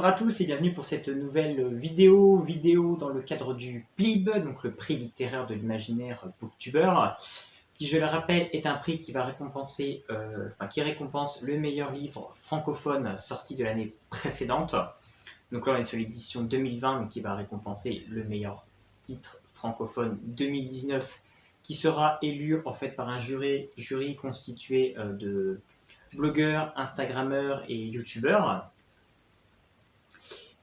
Bonjour à tous et bienvenue pour cette nouvelle vidéo dans le cadre du PLIB, donc le prix littéraire de l'imaginaire Booktuber, qui je le rappelle est un prix qui va récompenser, qui récompense le meilleur livre francophone sorti de l'année précédente. Donc là on est sur l'édition 2020, mais qui va récompenser le meilleur titre francophone 2019, qui sera élu en fait par un jury constitué de blogueurs, instagrammeurs et youtubeurs.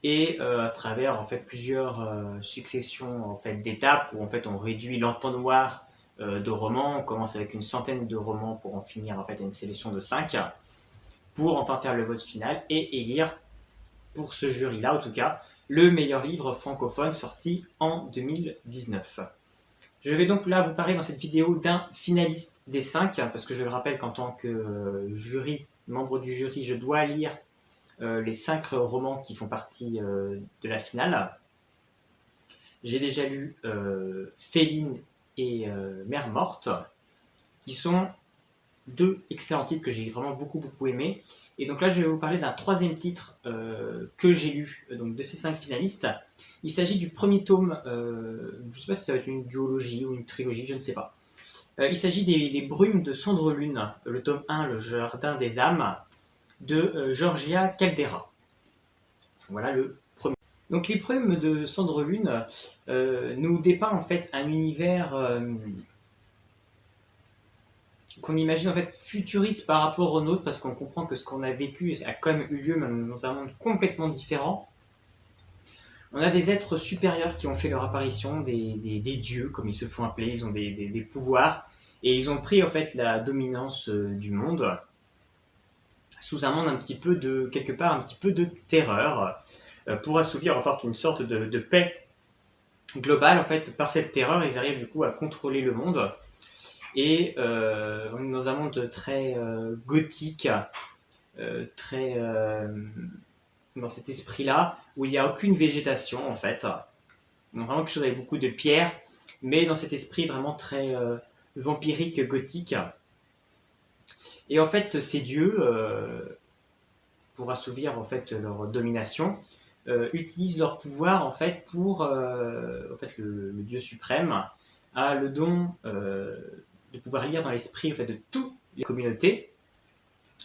Et à travers en fait plusieurs successions en fait d'étapes où en fait on réduit l'entonnoir de romans. On commence avec une centaine de romans pour en finir en fait à une sélection de 5 pour enfin faire le vote final et élire pour ce jury là en tout cas le meilleur livre francophone sorti en 2019. Je vais donc là vous parler dans cette vidéo d'un finaliste des 5 parce que je le rappelle qu'en tant que membre du jury, je dois lire les 5 romans qui font partie de la finale. J'ai déjà lu Féline et Mère morte, qui sont deux excellents titres que j'ai vraiment beaucoup aimé. Et donc là, je vais vous parler d'un troisième titre que j'ai lu donc de ces 5 finalistes. Il s'agit du premier tome, je ne sais pas si ça va être une duologie ou une trilogie, je ne sais pas. Il s'agit des Les Brumes de Cendre Lune, le tome 1, Le Jardin des âmes, de Georgia Caldera. Voilà le premier. Donc les Brumes de Cendre Lune nous dépeint en fait un univers qu'on imagine en fait futuriste par rapport au nôtre, parce qu'on comprend que ce qu'on a vécu a quand même eu lieu même dans un monde complètement différent. On a des êtres supérieurs qui ont fait leur apparition, des dieux comme ils se font appeler, ils ont des pouvoirs et ils ont pris en fait la dominance du monde sous un monde un petit peu de quelque part un petit peu de terreur. Pour assouvir en fait une sorte de paix globale. En fait, par cette terreur, ils arrivent du coup à contrôler le monde. Et on est dans un monde très gothique, très dans cet esprit-là, où il n'y a aucune végétation en fait. Donc vraiment quelque chose avec beaucoup de pierres, mais dans cet esprit vraiment très vampirique, gothique. Et en fait, ces dieux, pour assouvir en fait leur domination, utilisent leur pouvoir en fait pour en fait le dieu suprême a le don de pouvoir lire dans l'esprit en fait de toutes les communautés,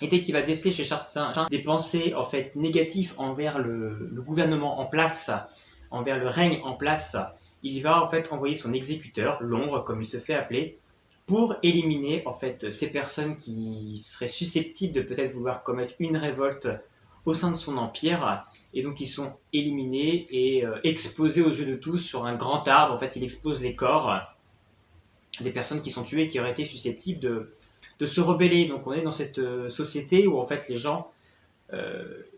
et dès qu'il va déceler chez certains des pensées en fait négatives envers le gouvernement en place, envers le règne en place, il va en fait envoyer son exécuteur, l'ombre comme il se fait appeler, pour éliminer en fait ces personnes qui seraient susceptibles de peut-être vouloir commettre une révolte au sein de son empire, et donc ils sont éliminés et exposés aux yeux de tous sur un grand arbre. En fait, il expose les corps des personnes qui sont tuées, qui auraient été susceptibles de se rebeller. Donc on est dans cette société où en fait les gens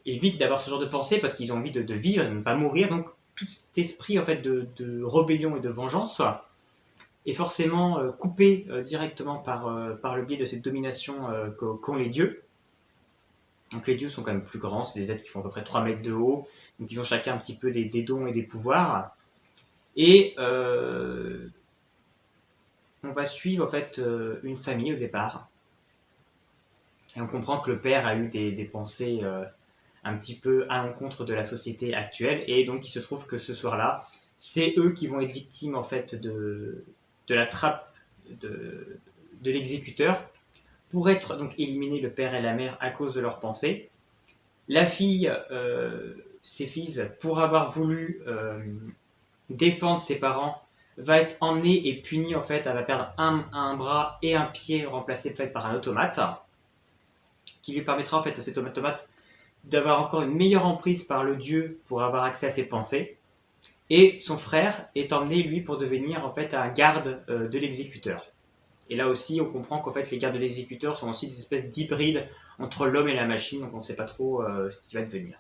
évitent d'avoir ce genre de pensée parce qu'ils ont envie de vivre et de ne pas mourir. Donc tout cet esprit en fait de rébellion et de vengeance est forcément coupé directement par le biais de cette domination qu'ont les dieux. Donc les dieux sont quand même plus grands, c'est des êtres qui font à peu près 3 mètres de haut, donc ils ont chacun un petit peu des dons et des pouvoirs. Et on va suivre en fait une famille au départ. Et on comprend que le père a eu des pensées un petit peu à l'encontre de la société actuelle, et donc il se trouve que ce soir-là, c'est eux qui vont être victimes en fait de la trappe de l'exécuteur, pour être donc éliminés le père et la mère à cause de leurs pensées. La fille, Céphise, pour avoir voulu défendre ses parents, va être emmenée et punie en fait. Elle va perdre un bras et un pied, remplacé peut-être par un automate, qui lui permettra en fait à cet automate d'avoir encore une meilleure emprise par le dieu pour avoir accès à ses pensées. Et son frère est emmené lui pour devenir en fait un garde de l'exécuteur. Et là aussi, on comprend qu'en fait, les gardes de l'exécuteur sont aussi des espèces d'hybrides entre l'homme et la machine, donc on ne sait pas trop ce qui va devenir.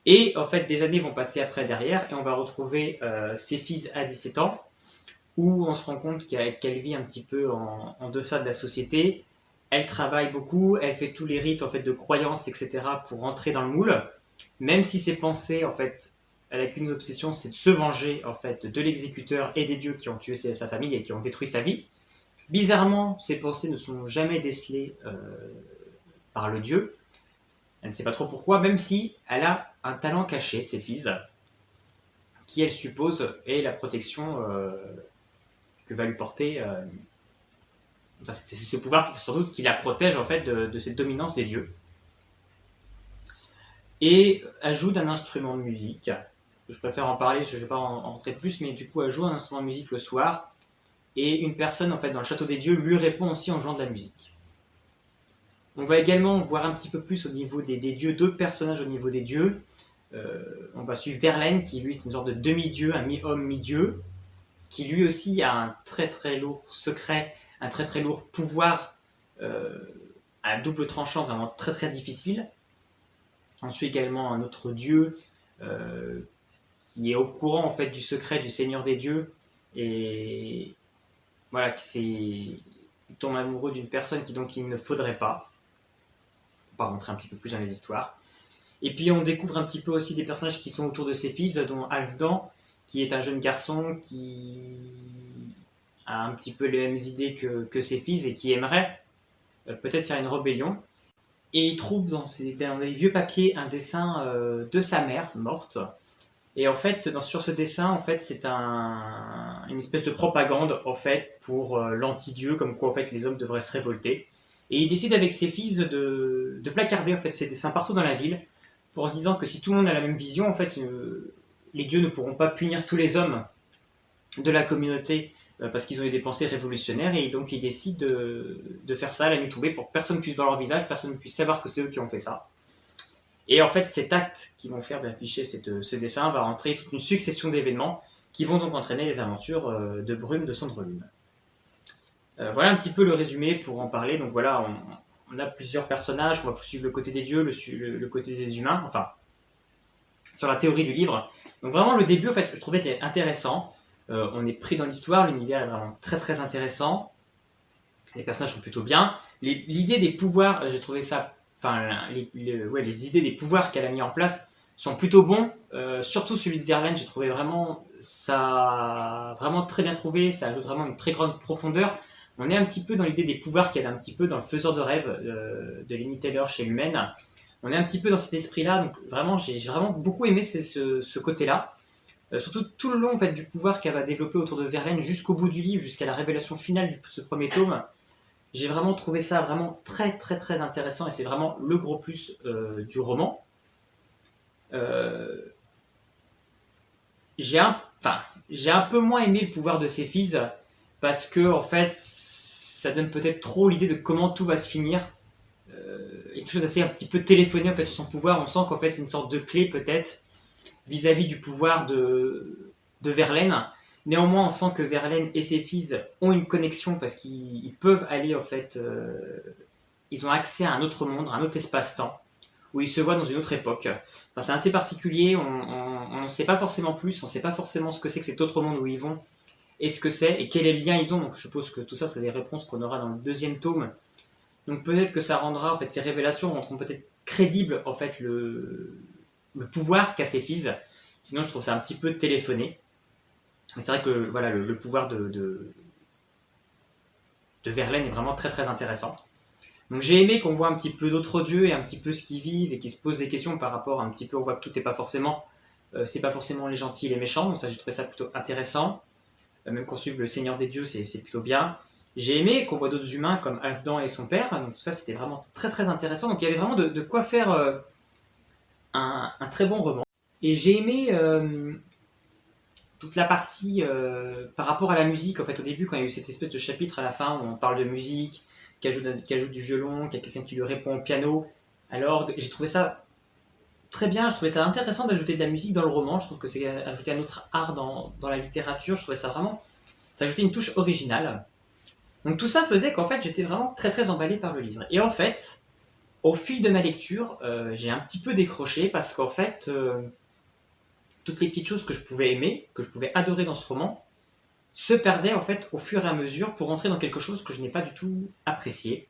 Et en fait, des années vont passer après derrière, et on va retrouver Céphise à 17 ans, où on se rend compte qu'elle vit un petit peu en deçà de la société. Elle travaille beaucoup, elle fait tous les rites en fait, de croyances, etc. pour rentrer dans le moule, même si ses pensées, en fait, elle n'a qu'une obsession, c'est de se venger en fait, de l'exécuteur et des dieux qui ont tué sa famille et qui ont détruit sa vie. Bizarrement, ces pensées ne sont jamais décelées par le dieu. Elle ne sait pas trop pourquoi, même si elle a un talent caché, Céphise, qui elle suppose est la protection que va lui porter. Enfin, c'est ce pouvoir sans doute qui la protège en fait de cette dominance des dieux. Et elle joue d'un instrument de musique. Je préfère en parler, je ne vais pas en rentrer plus, mais du coup elle joue un instrument de musique le soir. Et une personne en fait dans le château des dieux lui répond aussi en jouant de la musique. On va également voir un petit peu plus au niveau des dieux, d'autres personnages au niveau des dieux. On va suivre Verlaine qui lui est une sorte de demi-dieu, un mi-homme, mi-dieu, qui lui aussi a un très très lourd secret, un très très lourd pouvoir à double tranchant, vraiment très très difficile. On suit également un autre dieu qui est au courant en fait du secret du Seigneur des dieux et voilà, il tombe amoureux d'une personne qui donc il ne faudrait pas. On va rentrer un petit peu plus dans les histoires. Et puis on découvre un petit peu aussi des personnages qui sont autour de ses fils, dont Halfdan, qui est un jeune garçon qui a un petit peu les mêmes idées que ses fils et qui aimerait peut-être faire une rébellion. Et il trouve dans les vieux papiers un dessin de sa mère morte. Et en fait, sur ce dessin, en fait, c'est une espèce de propagande en fait pour l'anti-dieu, comme quoi en fait les hommes devraient se révolter. Et il décide avec ses fils de placarder en fait ces dessins partout dans la ville, pour se disant que si tout le monde a la même vision, en fait, les dieux ne pourront pas punir tous les hommes de la communauté parce qu'ils ont eu des pensées révolutionnaires, et donc ils décident de faire ça à la nuit tombée pour que personne ne puisse voir leur visage, personne ne puisse savoir que c'est eux qui ont fait ça. Et en fait, cet acte qu'ils vont faire d'afficher ce dessin va entraîner toute une succession d'événements qui vont donc entraîner les aventures de Brume de Cendrelune. Voilà un petit peu le résumé pour en parler. Donc voilà, on a plusieurs personnages, on va suivre le côté des dieux, le côté des humains, enfin, sur la théorie du livre. Donc vraiment, le début, en fait, je trouvais qu'il était intéressant. On est pris dans l'histoire, l'univers est vraiment très très intéressant. Les personnages sont plutôt bien. L'idée des pouvoirs, j'ai trouvé ça... Enfin, les idées des pouvoirs qu'elle a mis en place sont plutôt bons. Surtout celui de Verlaine, j'ai trouvé vraiment ça vraiment très bien trouvé. Ça ajoute vraiment une très grande profondeur. On est un petit peu dans l'idée des pouvoirs qu'elle a un petit peu dans le Faiseur de rêves de Lenny Taylor chez Humaine. On est un petit peu dans cet esprit-là. Donc vraiment, j'ai vraiment beaucoup aimé ce côté-là. Surtout tout le long en fait, du pouvoir qu'elle va développer autour de Verlaine jusqu'au bout du livre, jusqu'à la révélation finale de ce premier tome. J'ai vraiment trouvé ça vraiment très très très intéressant et c'est vraiment le gros plus du roman. J'ai un peu moins aimé le pouvoir de ses fils parce que en fait ça donne peut-être trop l'idée de comment tout va se finir. Il y a quelque chose d'assez un petit peu téléphoné en fait sur son pouvoir. On sent qu'en fait c'est une sorte de clé peut-être vis-à-vis du pouvoir de Verlaine. Néanmoins, on sent que Verlaine et ses fils ont une connexion parce qu'ils peuvent aller en fait, ils ont accès à un autre monde, à un autre espace-temps où ils se voient dans une autre époque. Enfin, c'est assez particulier. On ne sait pas forcément plus, on ne sait pas forcément ce que c'est que cet autre monde où ils vont et ce que c'est et quels liens ils ont. Donc, je suppose que tout ça, c'est des réponses qu'on aura dans le deuxième tome. Donc, peut-être que ça rendra en fait ces révélations rendront peut-être crédible en fait le pouvoir qu'a ses fils. Sinon, je trouve ça un petit peu téléphoné. C'est vrai que voilà, le pouvoir de Verlaine est vraiment très très intéressant. Donc j'ai aimé qu'on voit un petit peu d'autres dieux et un petit peu ce qu'ils vivent et qu'ils se posent des questions par rapport à un petit peu, on voit que tout n'est pas forcément, c'est pas forcément les gentils et les méchants, donc ça j'ai trouvé ça plutôt intéressant. Même qu'on suive le Seigneur des dieux, c'est plutôt bien. J'ai aimé qu'on voit d'autres humains comme Halfdan et son père, donc tout ça c'était vraiment très très intéressant. Donc il y avait vraiment de quoi faire un très bon roman. Et j'ai aimé toute la partie par rapport à la musique, en fait, au début, quand il y a eu cette espèce de chapitre à la fin où on parle de musique, qui ajoute du violon, qu'il y a quelqu'un qui lui répond au piano, alors j'ai trouvé ça très bien, je trouvais ça intéressant d'ajouter de la musique dans le roman, je trouve que c'est ajouter un autre art dans la littérature, je trouvais ça vraiment, ça ajoutait une touche originale. Donc tout ça faisait qu'en fait, j'étais vraiment très très emballé par le livre. Et en fait, au fil de ma lecture, j'ai un petit peu décroché parce qu'en fait... toutes les petites choses que je pouvais aimer, que je pouvais adorer dans ce roman, se perdaient en fait au fur et à mesure pour entrer dans quelque chose que je n'ai pas du tout apprécié.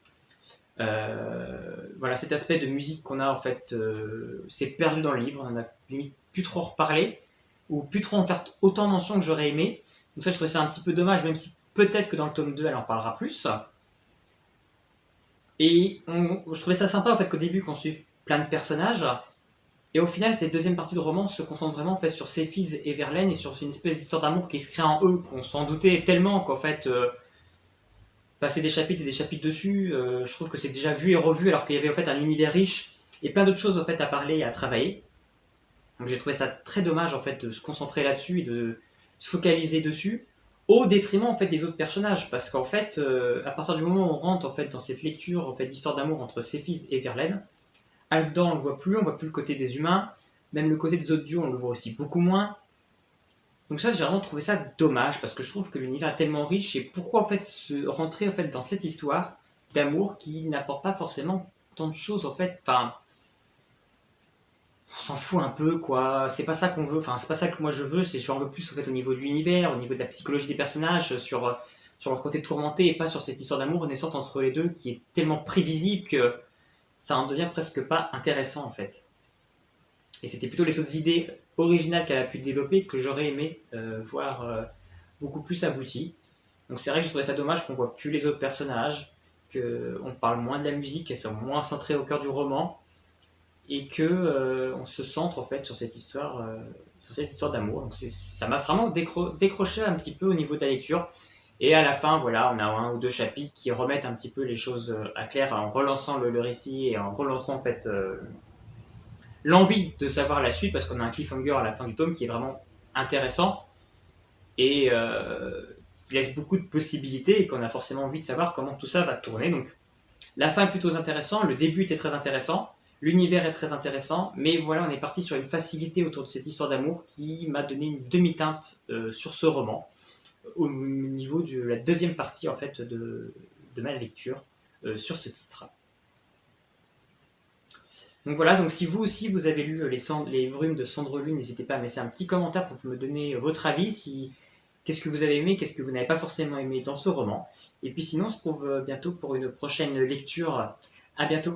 Voilà, cet aspect de musique qu'on a en fait, s'est perdu dans le livre, on en a limite plus trop reparlé, ou plus trop en faire autant mention que j'aurais aimé. Donc ça, je trouvais ça un petit peu dommage, même si peut-être que dans le tome 2, elle en parlera plus. Et je trouvais ça sympa en fait qu'au début, qu'on suive plein de personnages. Et au final, cette deuxième partie de roman se concentre vraiment en fait sur Céphise et Verlaine et sur une espèce d'histoire d'amour qui se crée en eux, qu'on s'en doutait tellement qu'en fait, passer des chapitres et des chapitres dessus, je trouve que c'est déjà vu et revu alors qu'il y avait en fait un univers riche et plein d'autres choses en fait à parler et à travailler. Donc j'ai trouvé ça très dommage en fait de se concentrer là-dessus et de se focaliser dessus au détriment en fait des autres personnages parce qu'en fait à partir du moment où on rentre en fait dans cette lecture en fait d'histoire d'amour entre Céphise et Verlaine, Halfdan on le voit plus le côté des humains, même le côté des autres dieux on le voit aussi beaucoup moins. Donc ça j'ai vraiment trouvé ça dommage parce que je trouve que l'univers est tellement riche et pourquoi en fait se rentrer en fait dans cette histoire d'amour qui n'apporte pas forcément tant de choses en fait, enfin on s'en fout un peu quoi, c'est pas ça qu'on veut, enfin c'est pas ça que moi je veux, c'est j'en veux plus en fait au niveau de l'univers, au niveau de la psychologie des personnages, sur leur côté tourmenté et pas sur cette histoire d'amour naissante entre les deux qui est tellement prévisible que ça en devient presque pas intéressant en fait. Et c'était plutôt les autres idées originales qu'elle a pu développer que j'aurais aimé voir beaucoup plus abouties. Donc c'est vrai que je trouvais ça dommage qu'on voit plus les autres personnages, qu'on parle moins de la musique, qu'elles sont moins centrées au cœur du roman, et que on se centre en fait sur cette histoire d'amour. Donc ça m'a vraiment décroché un petit peu au niveau de la lecture. Et à la fin, voilà, on a un ou deux chapitres qui remettent un petit peu les choses à clair en relançant le récit et en relançant en fait l'envie de savoir la suite parce qu'on a un cliffhanger à la fin du tome qui est vraiment intéressant et qui laisse beaucoup de possibilités et qu'on a forcément envie de savoir comment tout ça va tourner. Donc la fin est plutôt intéressante, le début était très intéressant, l'univers est très intéressant, mais voilà, on est parti sur une facilité autour de cette histoire d'amour qui m'a donné une demi-teinte sur ce roman au niveau de la deuxième partie en fait de ma lecture sur ce titre. Donc voilà, donc si vous aussi vous avez lu les brumes de Cendrelune, n'hésitez pas à me laisser un petit commentaire pour me donner votre avis, qu'est-ce que vous avez aimé, qu'est-ce que vous n'avez pas forcément aimé dans ce roman. Et puis sinon, on se retrouve bientôt pour une prochaine lecture. À bientôt.